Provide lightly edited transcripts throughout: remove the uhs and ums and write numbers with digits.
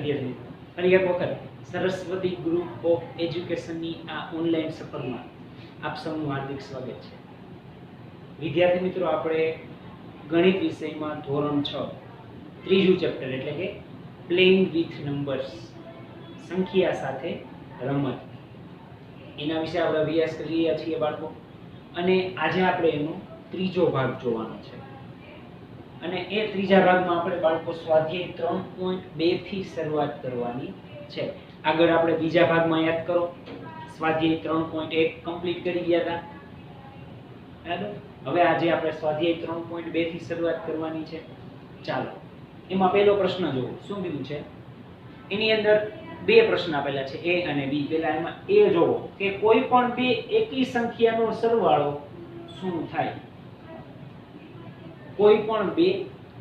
વિદ્યાર્થી મિત્રો, ફરી એક વખત સરસ્વતી ગ્રુપ ઓફ એજ્યુકેશનની આ ઓનલાઈન સફરમાં આપ સૌનું હાર્દિક સ્વાગત છે. વિદ્યાર્થી મિત્રો, આપણે ગણિત વિષયમાં ધોરણ 6 ત્રીજું ચેપ્ટર એટલે કે પ્લેઇંગ વિથ નંબર્સ, સંખ્યા સાથે રમત, એના વિશે આપણે અભ્યાસ કરી રહ્યા છીએ બાળકો. અને આજે આપણે એનો ત્રીજો ભાગ જોવાનો છે. અને એ ત્રીજા ભાગમાં આપણે બાળકો સ્વાધ્યાય 3.2 થી શરૂઆત કરવાની છે. આગળ આપણે બીજા ભાગમાં યાદ કરો સ્વાધ્યાય 3.1 કમ્પ્લીટ કરી ગયા હતા, બરાબર. હવે આજે આપણે સ્વાધ્યાય 3.2 થી શરૂઆત કરવાની છે. ચાલો, એમાં પહેલો પ્રશ્ન જોવો. શું કીધું છે એની અંદર? બે પ્રશ્ન આપેલા છે, એ અને બી. પહેલા એમાં એ જોવો કે કોઈ પણ બે એકી સંખ્યાનો સરવાળો શું થાય. કોઈ પણ બે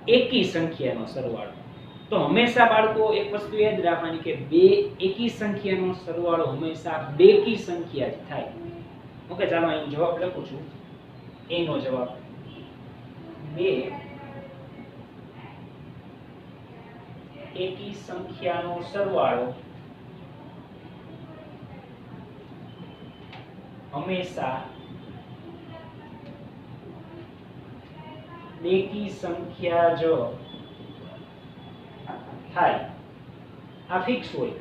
એકી સંખ્યાનો સરવાળો. તો હંમેશા બાળકો એક વસ્તુ યાદ રાખવાની કે બે એકી સંખ્યાનો સરવાળો હંમેશા બેકી સંખ્યા જ થાય. ઓકે, ચાલો અહીં જવાબ લખું છું. એનો જવાબ બે એકી સંખ્યાનો સરવાળો હંમેશા બેકી સંખ્યા જો થાય. આ ફિક્સ હોય.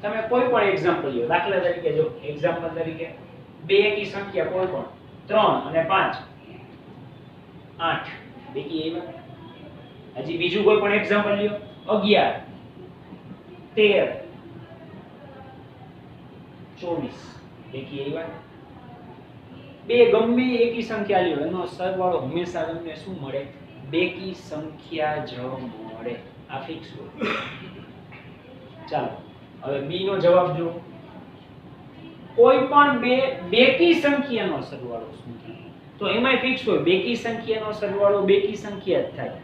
તમે કોઈ પણ એક્ઝામ્પલ લો, દાખલા તરીકે જો એક્ઝામ્પલ તરીકે બે એકી સંખ્યા કોઈ પણ 3 અને 5 8 બેકી આવ્યા. હજી બીજું કોઈ પણ એક્ઝામ્પલ લ્યો, 11 13 24 બેકી આવ્યા. બે ગમે એકી સંખ્યા લ્યો, એનો સરવાળો હંમેશા તમને શું મળે? બેકી સંખ્યા જ મળે. આ ફિક્સ હોય. ચાલો, હવે બી નો જવાબ જો. કોઈ પણ બે બેકી સંખ્યાનો સરવાળો શું થાય? તો એમાંય ફિક્સ હોય, બેકી સંખ્યાનો સરવાળો બેકી સંખ્યા જ થાય.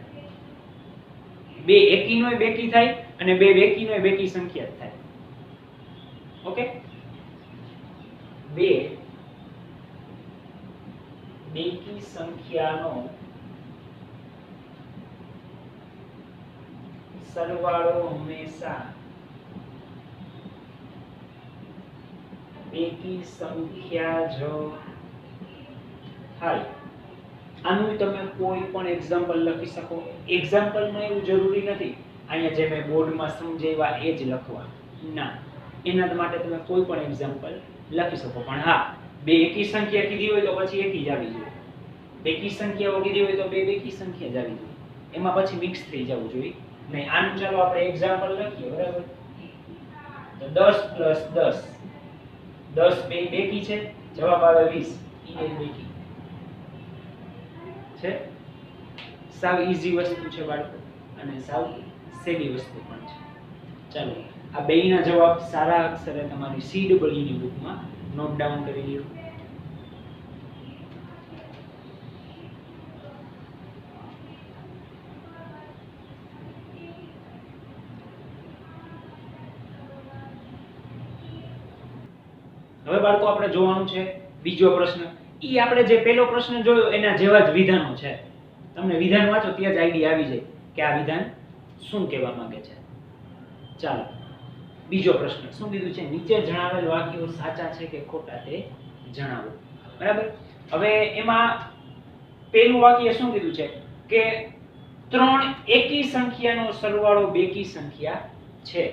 બે એકીનોય બેકી થાય અને બે બેકીનોય બેકી સંખ્યા જ થાય. ઓકે, બે બેકી સંખ્યાનો સરવાળો હંમેશા બેકી સંખ્યા જ થાય. આનું તમે કોઈ પણ એક્ઝામ્પલ લખી શકો. એક્ઝામ્પલમાં એવું જરૂરી નથી અહીંયા જે મેં બોર્ડમાં સમજાવ્યા એ જ લખવા, ના. એના માટે તમે કોઈ પણ એક્ઝામ્પલ લખી શકો. પણ હા, બે એકી સંખ્યા કીધી હોય તો પછી એકી જ આવી જોઈએ. બેકી સંખ્યાઓ કીધી હોય તો બે બેકી સંખ્યા જ આવી જોઈએ. એમાં પછી મિક્સ થઈ જવું જોઈએ નહીં. આનું ચાલો આપણે એક્ઝામ્પલ લખીએ, બરાબર. તો 10 + 10 10 બે બેકી છે, જવાબ આવે 20. એ બેકી છે. સાવ ઈઝી વસ્તુ છે બાળકો, અને સાવ સેલી વસ્તુ પણ છે. ચાલો, આ બેયના જવાબ સારા અક્ષરે તમારી CW ની બુકમાં નોટ ડાઉન કરી લ્યો. હવે બાળકો આપણે જોવાનું છે બીજો પ્રશ્ન. ઈ આપણે જે પહેલો પ્રશ્ન જોયો એના જેવા જ વિધાનો છે. તમને વિધાન વાંચો ત્યાં જ આઈડિયા આવી જાય કે આ વિધાન શું કહેવા માંગે છે. ચાલો, બીજો પ્રશ્ન શું કીધું છે? નીચે જણાવેલ વાક્યો સાચા છે કે ખોટા તે જણાવો. બરાબર. હવે એમાં પહેલું વાક્ય શું કીધું છે કે 3 એકી સંખ્યાનો સરવાળો બેકી સંખ્યા છે.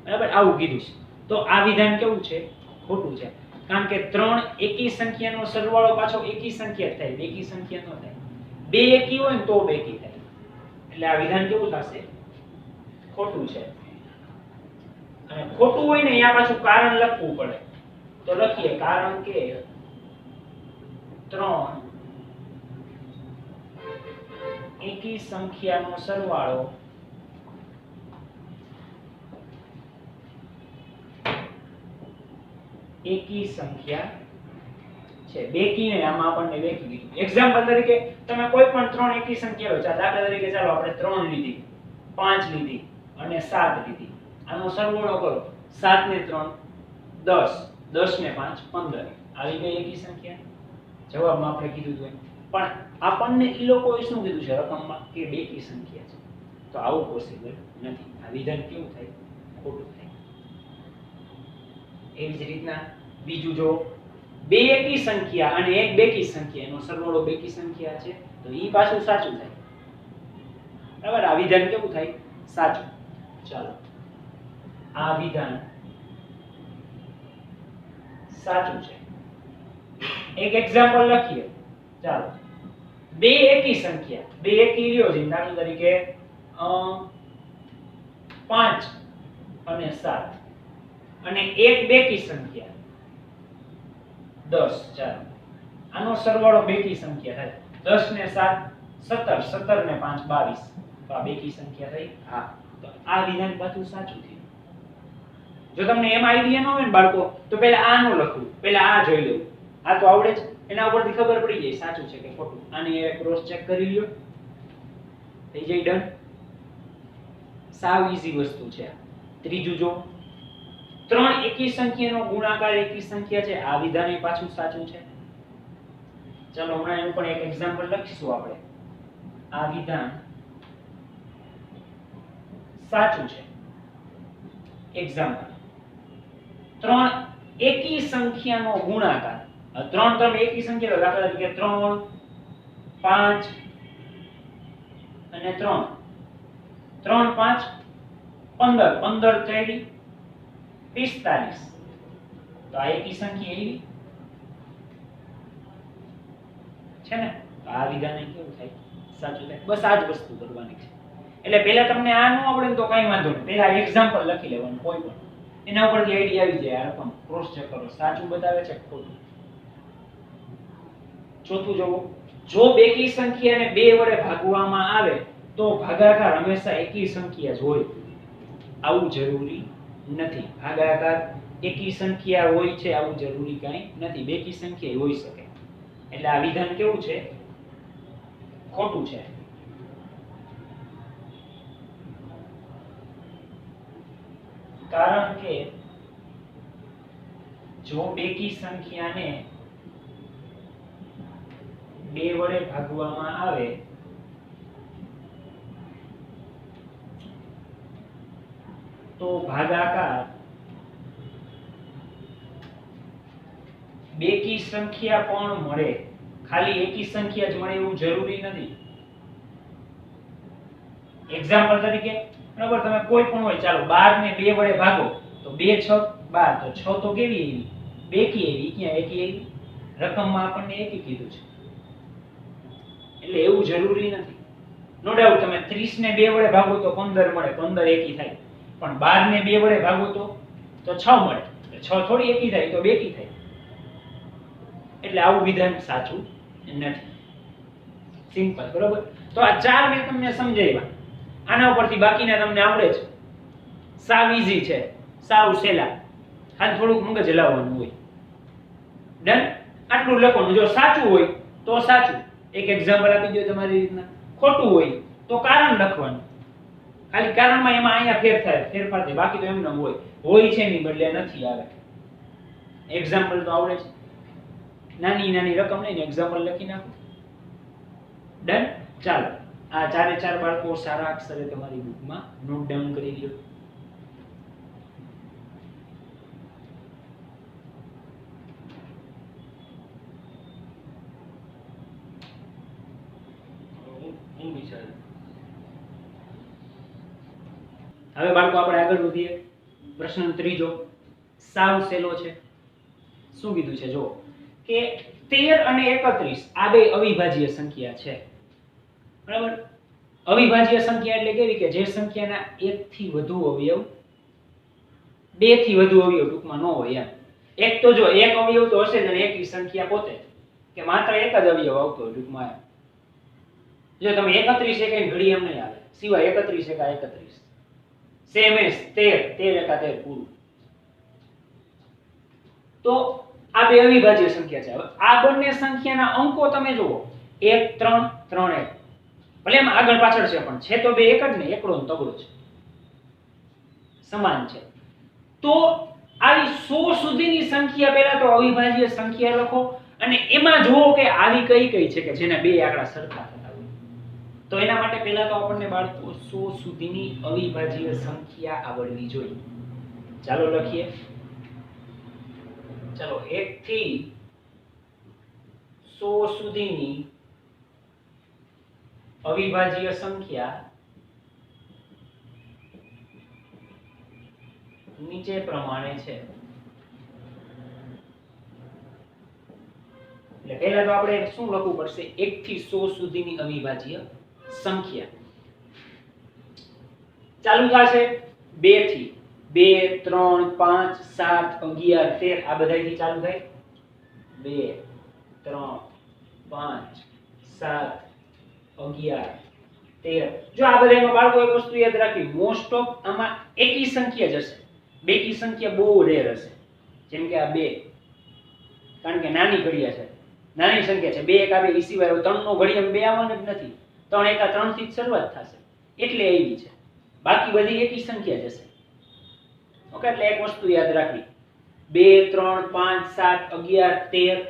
બરાબર, આવું કીધું છે. તો આ વિધાન કેવું છે? ખોટું છે. કારણ કે 3 એકી સંખ્યાનો સરવાળો પાછો એકી સંખ્યા થાય, બેકી સંખ્યા ન થાય. બે એકી હોય ને તો બેકી થાય. એટલે આ વિધાન કેવું થશે? ખોટું છે. અને ખોટું હોય ને અહીંયા પાછું કારણ લખવું પડે. તો લખીએ, કારણ કે 3 એકી સંખ્યાનો સરવાળો એકી સંખ્યા છે. બેકી ને આમાં આપણને બેકી કીધું. એક્ઝામ્પલ તરીકે તમે કોઈ પણ 3 એકી સંખ્યા હોય, દાખલા તરીકે ચાલો આપણે 3 લીધી, 5 લીધી અને 7 લીધી. આનો સરવાળો કરો. 7 ને 3 10, 10 ને 5 15. આવી ગઈ એકી સંખ્યા. જવાબમાં આપણે કીધું હતું. પણ આપણને ઈ લોકોએ શું કીધું છે રકમમાં? કે બેકી સંખ્યા છે. તો આવું પોસિબલ નથી. આ વિધાન કેવું થાય? ખોટું થાય. એવી જ રીતના બીજું જો બે એકી સંખ્યા અને એક બેકી સંખ્યા એનો સરવાળો બેકી સંખ્યા છે તો ઈ પાછું સાચું થાય. બરાબર? આ વિધાન કેવું થાય? સાચું. ચાલો આ વિધાન સાચું છે. એક એક્ઝામ્પલ લખીએ. ચાલો બે એકી સંખ્યા, બે એકી રહ્યો છે દાખલા તરીકે 5 અને 7 અને એક બેકી સંખ્યા 10. ચાલો આનો સરવાળો બેકી સંખ્યા થાય 10 ને 7 17, 17 ને 5 22. તો આ બેકી સંખ્યા થઈ. હા, તો આ વિધાન પાછું સાચું થયું. જો તમને એમ આઈડિયા ન હોય ને બાળકો તો પહેલા આ નો લખવું, પહેલા આ જોઈ લેવું. આ તો આવડે જ, એના ઉપરથી ખબર પડી જાય સાચું છે કે ખોટું. આને ક્રોસ ચેક કરી લ્યો. થઈ જાય ડન. સાવ ઈઝી વસ્તુ છે. ત્રીજું જો ત્રણ એકી સંખ્યાનો ગુણાકાર એકી સંખ્યા છે, આ વિધાન એ પાછું સાચું છે. ચાલો હમણાં એનું પણ એક એક્ઝામ્પલ લખીશું આપણે. આ વિધાન સાચું છે. એક્ઝામ્પલ ત્રણ એકી સંખ્યાનો ગુણાકાર. ત્રણ એકી સંખ્યા તો દાખલા તરીકે 3 5 અને 3 3 5 15 15 3 45. તો આ એકી સંખ્યા એવી છે ને, આ વિધાન કેવું થાય? સાચું થાય. બસ આ જ વસ્તુ કરવાની છે. એટલે પહેલા તમને આ ન આવડે ને તો કઈ વાંધો નહીં, પહેલા એક્ઝામ્પલ લખી લેવાનું કોઈ પણ, એના ઉપરથી આઈડિયા આવી જાય. આ રકમ ક્રોસ ચેક કરો, સાચું બતાવે છે ખોટું. ચોથું જોવો, જો બેકી સંખ્યાને 2 વડે ભાગવામાં આવે તો ભાગાકાર હંમેશા એકી સંખ્યા જ હોય. આવું જરૂરી નથી. ભાગાકાર એકી સંખ્યા હોય છે આવું જરૂરી કાંઈ નથી. બેકી સંખ્યા હોઈ શકે. એટલે આ વિધાન કેવું છે? ખોટું છે. કારણ કે જો બેકી સંખ્યાને 2 વડે ભાગવામાં આવે તો ભાગાકાર બેકી સંખ્યા પણ મળે. ખાલી એકી સંખ્યા જ મળે એવું જરૂરી નથી. એક્ઝામ્પલ તરીકે બરાબર, તમે કોઈ પણ હોય, ચાલો 12 ને 2 વડે ભાગો તો 2 6 12. તો 6 તો કેવી એવી? બેકી એવી. ક્યાં એકી એવી? રકમમાં આપણને એકી કીધું છે. એટલે એવું જરૂરી નથી. નો ડાઉટ તમે 30 ને 2 વડે ભાગો તો 15 મળે, 15 એકી થાય. પણ 12 ને 2 વડે ભાગો તો 6 મળે. 6 થોડી એકી થાય, તો બેકી થાય. એટલે આવું વિધાન સાચું નથી. સિમ્પલ. બરોબર? તો આ ચાર મેં તમને સમજાવ્યા. આના ઉપરથી બાકીના તમને આવડે છે. સાવ ઈઝી છે, સાવ સહેલા. ખાલી થોડુંક મગજ હલાવવાનું હોય. ડન? આટલું લખવાનું. જો સાચું હોય તો સાચું, એક એક્ઝામ્પલ આપી દો તમારી રીતના. ખોટું હોય તો કારણ લખવાનું. ખાલી કારણમાં એમાં અહીંયા ફેરફાર થાય, બાકી તો એમને હોય છે ની બદલે નથી આવે. એક્ઝામ્પલ તો આવડે છે. નાની નાની રકમ લઈને એક્ઝામ્પલ લખી નાખો. ડન? ચાલો આ ચારે ચાર બાળકો સારા અક્ષરે તમારી બુકમાં નોટ ડાઉન કરી લ્યો. હવે બાળકો આપણે આગળ વધીએ. પ્રશ્ન ત્રીજો સાવ સહેલો છે. શું કીધું છે જો કે 13 અને 31 આ બે અવિભાજ્ય સંખ્યા છે. બરાબર? અવિભાજ્ય સંખ્યા એટલે કેવી કે જે સંખ્યાના એક થી વધુ અવયવ, બે થી વધુ અવયવ ટૂંકમાં ન હોય એમ. એક તો જો એક અવયવ તો હશે જ અને એકી સંખ્યા પોતે કે માત્ર એક જ અવયવ આવતો હોય ટૂંકમાં એમ. જો તમે 31 એક ઘડી એમ નહીં આવે, સિવાય 31 એકા 31 સેમ એસ 13 એકા 13 પૂરું. તો આ બે અવિભાજ્ય સંખ્યા છે. હવે આ બંને સંખ્યાના અંકો તમે જુઓ 1 3 3 1. ભલે એમાં આગળ પાછળ છે પણ છે તો બે એક જ ને, એકડો ને તગડો છે, સમાન છે. તો આવી 100 સુધીની સંખ્યા પહેલા તો અવિભાજ્ય સંખ્યા લખો અને એમાં જુઓ કે આવી કઈ કઈ છે કે જેના બે આંકડા સરખા થતા હોય. તો એના માટે પહેલા તો આપણને બાળકો 100 સુધીની અવિભાજ્ય સંખ્યા આવડવી જોઈએ. ચાલો લખીએ. ચાલો 1 થી 100 સુધીની અવિભાજ્ય સંખ્યા નીચે પ્રમાણે છે. એટલે પહેલા તો આપણે શું લખવું પડશે? 1 થી 100 સુધીની અવિભાજ્ય સંખ્યા. ચાલુ થશે 2 થી 2 3 5 7 11 13 આ બધાયથી ચાલુ થાય. 2 3 5 7 11 13. જો આ બધામાં બાળકો એક વસ્તુ યાદ રાખવી, મોસ્ટ ઓફ આમાં એકી સંખ્યા જ હશે. બેકી સંખ્યા બહુ રેર હશે. જેમ કે આ 2, કારણ કે નાની ઘડિયા છે, નાની સંખ્યા છે. 2 1 2 સિવાય 3 નો ઘડિયામાં 2 આવવાનો જ નથી. 3 1 3 થી જ શરૂઆત થશે એટલે એવી છે. બાકી બધી એકી સંખ્યા જ હશે. ઓકે, એટલે એક વસ્તુ યાદ રાખવી, 2 3 5 7 11 13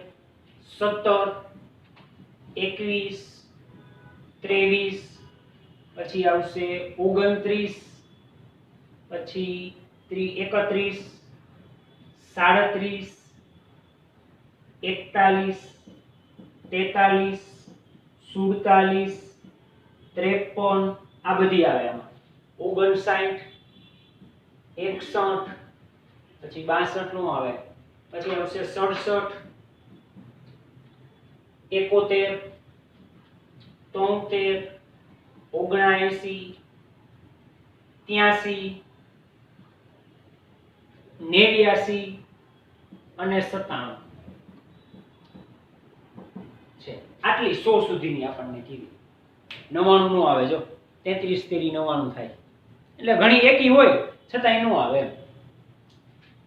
17 21 23, પછી આવશે 29, પછી 31 37 41 43 47 53 આ બધી આવે આમાં. 59 61, પછી 62 નું આવે, પછી આવશે 67 71 73 79 83 89 અને 97 છે. આટલી 100 સુધીની આપણને કીધી. 99 નો આવે. જો 33 તેરી 99 થાય, એટલે ઘણી એકી હોય છતાંય નો આવે એમ.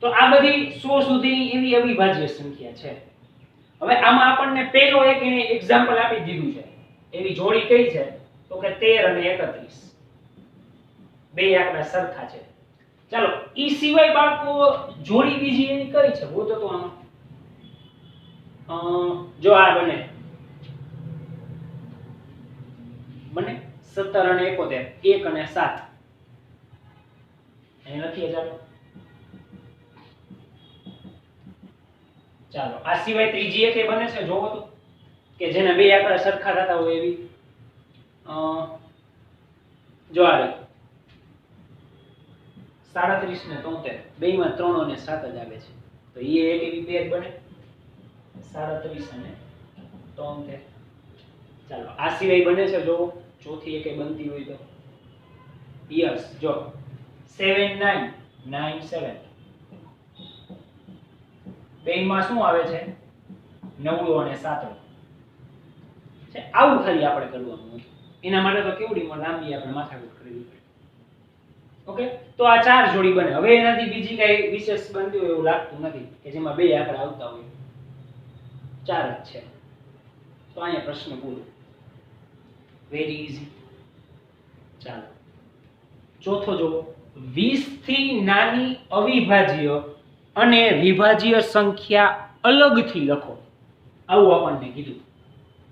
તો આ બધી 100 સુધીની એવી અવિભાજ્ય સંખ્યા છે. હવે આમાં આપણને પહેલો એક એને એક્ઝામ્પલ આપી દીધું છે. એવી જોડી કઈ છે? તો કે 13 અને 31. બે આંકડા સરખા છે. ચાલો ઈ સિવાય બાળકો જોડી બીજી એની કઈ છે? ગોતો તો આમાં. જો આ બને 17 અને 71, 1 અને 7. અહીં લખીએ. ચાલો આ સિવાય ત્રીજી એક બને છે, જોવો તો, કે જેના બે આંકડા સરખા થતા હોય એવી. જો આ 37 ને 73, બેયમાં 3 અને 7 જ આવે છે, તો એ એક એવી પેર બને 37 અને 73. ચાલો આ સિવાય બને છે, જો ચોથી એક બનતી હોય તો યસ, જો 7997, બેયમાં શું આવે છે? 9 અને 7 છે. આવું ખાલી આપણે કરવાનું હતું. એના માટે તો કેવડી લાંબી આપણે માથાકૂટ કરવી પડે. ઓકે, તો આ 4 જોડી બને. હવે એનાથી બીજી કઈ વિશેષ બનતી હોય એવું લાગતું નથી કે જેમાં બે આંકડા આવતા હોય. 4 જ છે. તો અહીંયા પ્રશ્ન પૂરો. Very easy. ચાલો ચોથો જો, 20 થી નાની અવિભાજ્ય અને વિભાજ્ય સંખ્યા અલગથી લખો. આવું આપણને કીધું.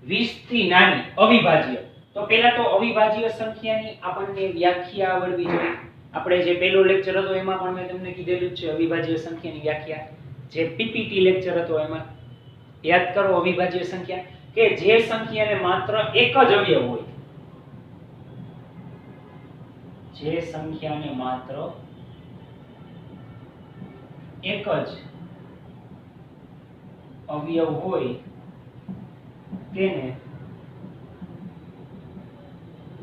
20 થી નાની અવિભાજ્ય. તો પહેલા તો અવિભાજ્ય સંખ્યાની આપણને વ્યાખ્યા આવડવી જોઈએ. આપણે જે પહેલો લેક્ચર હતો એમાં પણ મેં તમને કીધેલું છે અવિભાજ્ય સંખ્યાની વ્યાખ્યા. જે પીપીટી લેક્ચર હતો એમાં યાદ કરો. અવિભાજ્ય સંખ્યા કે જે સંખ્યાને માત્ર એક જ અવયવ હોય. જે સંખ્યાને માત્ર એક જ અવયવ હોય તેને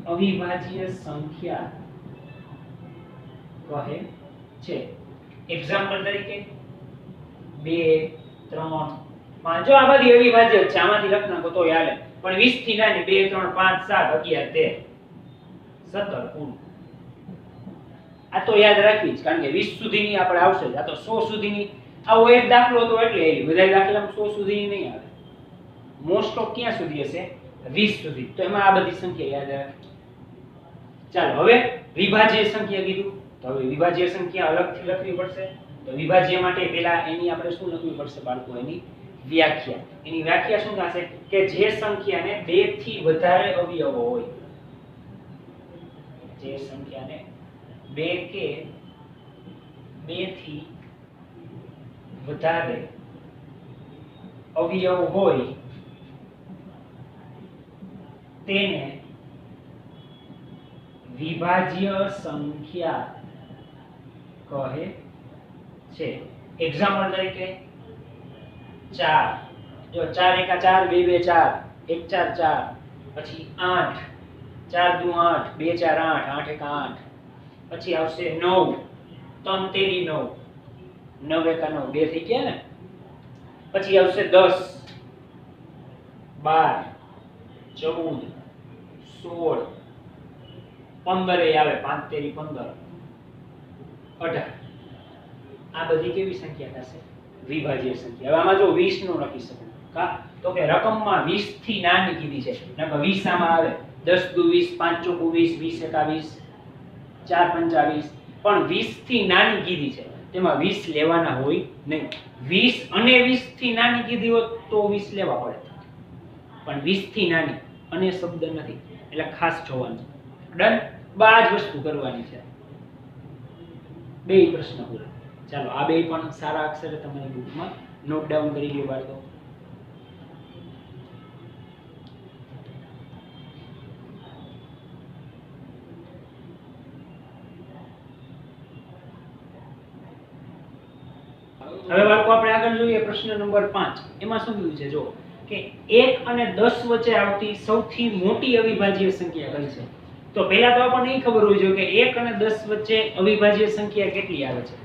અવિભાજ્ય સંખ્યા કહે છે. એક્ઝામ્પલ તરીકે 2 3 5. જો આ બધી અવિભાજ્ય છે, આમાંથી લખ નાખો તો હાલે, પણ 20 થી નાની 2 3 5 7 11 13 17 પૂરું. આ તો યાદ રાખવી જ, કારણ કે 20 સુધીની આપણે આવશે. આ તો 100 સુધીની આવો એક દાખલો હતો એટલે એ બધા દાખલામાં 100 સુધીની નહીં આવે. મોસ્ટ ઓફ ક્યાં સુધી હશે? 20 સુધી. તો એમાં આ બધી સંખ્યા યાદ રાખવી. ચાલો હવે વિભાજ્ય સંખ્યા કીધું, તો હવે વિભાજ્ય સંખ્યા અલગથી લખવી પડશે. તો વિભાજ્ય માટે પહેલા એની આપણે શું લખવી પડશે બાળકો? એની વ્યાખ્યા. એની વ્યાખ્યા શું થશે? કે જે સંખ્યાને 2 થી વધારે અવયવો હોય. જે સંખ્યાને બે કે બે થી વધારે અવયવ હોય તેને વિભાજ્ય સંખ્યા કહે છે. એક્ઝામ્પલ તરીકે 4, જો 4 એકા 4, 2 2 4, 1 4 4, પછી 8, 4 દુ 8, 2 4 8, 8 એકા 8, પછી આવશે 9, 3 તેરી 9, 9 એકા 9, 2 થઈ ગયા ને. પછી આવશે 10, 12, 14, 16, 15 એ આવે, 5 તેરી 15, 18. આ બધી કેવી સંખ્યા થશે? વિભાજ્ય સંખ્યા. હવે આમાં જો 20 નો લખી શકું કા તો કે રકમમાં 20 થી નાની કીધી છે, નકર 20 આમાં આવે. 10 દુ 20, 5 ચોકુ 20, 20 એકા 20, 4 પંચા 20. પણ 20 થી નાની કીધી છે, તેમાં 20 લેવાના હોય નહીં. 20 અને 20 થી નાની કીધી હોત તો 20 લેવા પડે, પણ 20 થી નાની અને શબ્દ નથી, એટલે ખાસ જોવાનું. ડન. બાજ વસ્તુ કરવાની છે. બે પ્રશ્ન પૂરા. ચાલો આ બે પણ સારા અક્ષરે તમારી બુકમાં નોટ ડાઉન કરી લો બાળકો. હવે બાળકો આપણે આગળ જોઈએ પ્રશ્ન નંબર 5. એમાં શું કીધું છે જો કે 1 અને 10 વચ્ચે આવતી સૌથી મોટી અવિભાજ્ય સંખ્યા કઈ છે? તો પહેલા તો આપણને એ ખબર હોવી જોઈએ કે 1 અને 10 વચ્ચે અવિભાજ્ય સંખ્યા કેટલી આવે છે.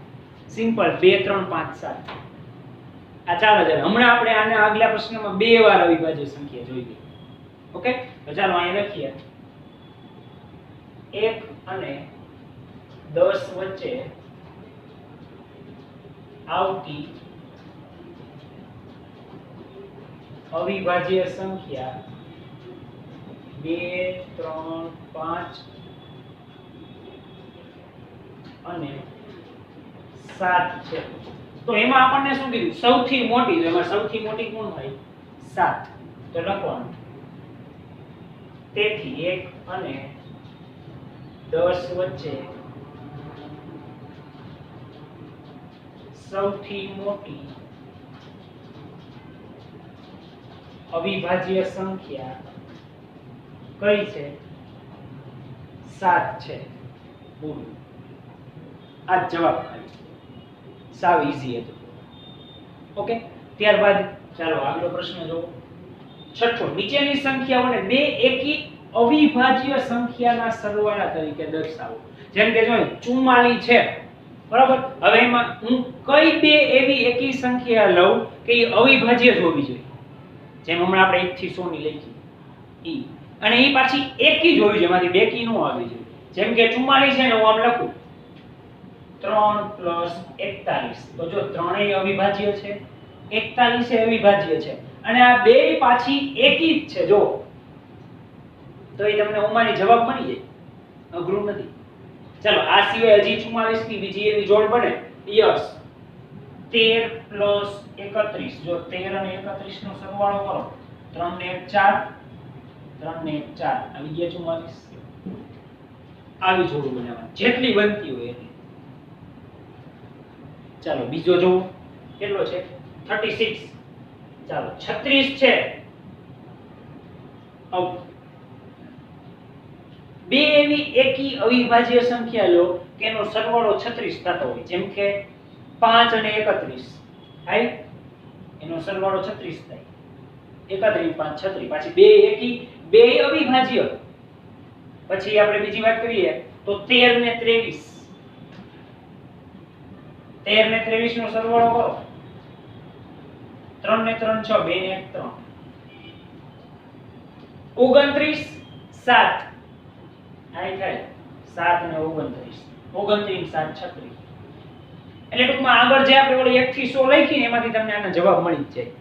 સિમ્પલ 2 3 5 7. આ 4000. હમણાં આપણે આના આગલા પ્રશ્નમાં બે વાર અવિભાજ્ય સંખ્યા જોઈ ગઈ. ઓકે, તો ચાલો અહીંયા લખીએ 1 અને 10 વચ્ચે આવતી અવિભાજ્ય સંખ્યા 2 3 5 અને 7 છે. તો એમાં આપણને શું કીધું? સૌથી મોટી. તો એમાં સૌથી મોટી કોણ હોય? 7. તો લખવાનું તેથી 1 અને 10 વચ્ચે સૌથી મોટી અવિભાજ્ય સંખ્યા કઈ છે? 7 છે. પૂરું. આ જવાબ ખાલી સાવ ઈઝી હતો. ઓકે, ત્યારબાદ ચાલો આગલો પ્રશ્ન જો. છઠ્ઠો, નીચેની સંખ્યાઓને બે એકી અવિભાજ્ય સંખ્યાના સરવાળા તરીકે દર્શાવો. જેમ કે જો 44 છે, બરાબર. હવે એમાં હું કઈ બે એવી એકી સંખ્યા લઉં કે એ અવિભાજ્ય જ હોવી જોઈએ? જેમ હમણાં આપણે 1 થી 100 ની લખી ઈ, અને એ પાછી એકી જ હોવી જોઈએ, એમાંથી બે કી ન આવી જોઈએ. જેમ કે 44 છે ને હું આમ લખું 3 + 41, તો જો ત્રણેય અવિભાજ્ય છે, 41 એ અવિભાજ્ય છે, અને આ બે પાછી એકી જ છે જો, તો એ તમને ઉમાની જવાબ મળી જાય. અઘરું નથી. ચાલો આ સિવાય હજી 44 ની બીજી એવી જોડ બને. યસ, 13 + 31. જો 13 અને 31 નો સરવાળો કરો, 3 ને 1 4, 3 ને 1 4, આવી ગયા 44. આવી જોડ બનાવવાની, જેટલી બનતી હોય એટલી. ચાલો બીજો જો કેટલો છે? 36. ચાલો 36 છે. બે એવી એકી અવિભાજ્ય સંખ્યા લો કે એનો સરવાળો 36 થતો હોય. જેમ કે 5 અને 31 થાય, એનો સરવાળો 36 થાય. 31 5 36. પાછી બે એકી, બે અવિભાજ્ય. પછી આપણે બીજી વાત કરીએ તો 13 ને 23. 13 ને 23 નો સરવાળો કરો, 3 ને 3 6, 2 ને 1 3, 29 7. આઈ થાય 7 ને 29, 29 7 36. એટલે ટૂંકમાં આગળ જે આપણે ઓલી 1 થી 100 લખીને એમાંથી તમને આનો જવાબ મળી જ જાય.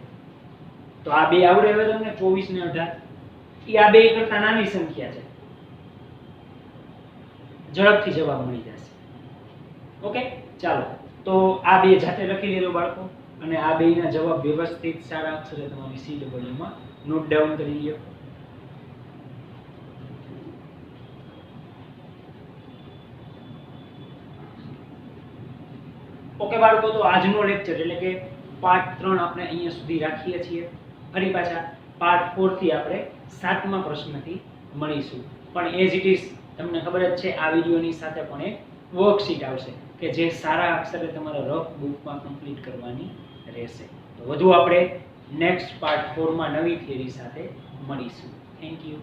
તો આ બે આવડે હવે તમને 24 ને 18. ઈ આ બે કરતા નાની સંખ્યા છે, ઝડપથી જવાબ મળી જશે. ઓકે, ચાલો તો આ બે જાતે લખી લેજો બાળકો, અને આ બેના જવાબ વ્યવસ્થિત સારા અક્ષરે તમારી CW માં નોટ ડાઉન કરી લ્યો. ઓકે બાળકો, તો આજનો લેક્ચર એટલે કે પાર્ટ 3 આપણે અહીંયા સુધી રાખીએ છીએ. ફરી પાછા પાર્ટ 4 થી આપણે 7મા પ્રશ્નથી મળીશું. પણ એઝ ઇટ ઇઝ તમને ખબર જ છે, આ વિડીયોની સાથે પણ એક વર્કશીટ આવશે કે જે સારા અક્ષરે તમારે રફ બુકમાં કમ્પ્લીટ કરવાની રહેશે. તો વધુ આપણે નેક્સ્ટ પાર્ટ 4 માં નવી થિયરી સાથે મળીશું. Thank you.